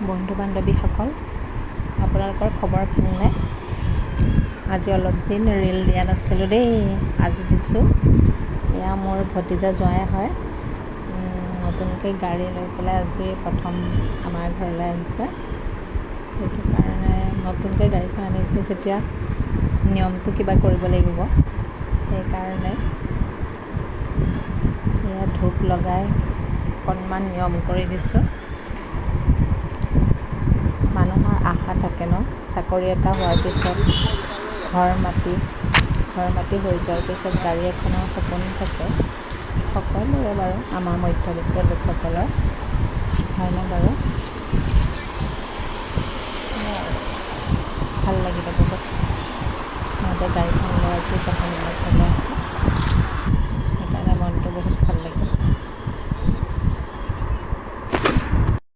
বন্ধু বান্ধৱীসকল, আপোনালোকৰ খবৰ ভালনে? আজি অলপ দিন ৰীল দিয়া নাছিলোঁ দেই, আজি দিছোঁ। এয়া মোৰ ভতিজা জোঁৱাই হয়, নতুনকৈ গাড়ী লৈ পেলাই আজি প্ৰথম আমাৰ ঘৰলৈ আহিছে। সেইটো কাৰণে নতুনকৈ গাড়ীখন আনিছে যেতিয়া নিয়মটো কিবা কৰিব লাগিব, সেইকাৰণে এয়া ধূপ লগাই অকণমান নিয়ম কৰি দিছোঁ। মানুহৰ আশা থাকে ন, চাকৰি এটা হোৱাৰ পিছত ঘৰ মাটি হৈ যোৱাৰ পিছত গাড়ী এখনৰ সপোন থাকে সকলোৰে বাৰু, আমাৰ মধ্যবিত্ত লোকসকলৰ হয়নে বাৰু।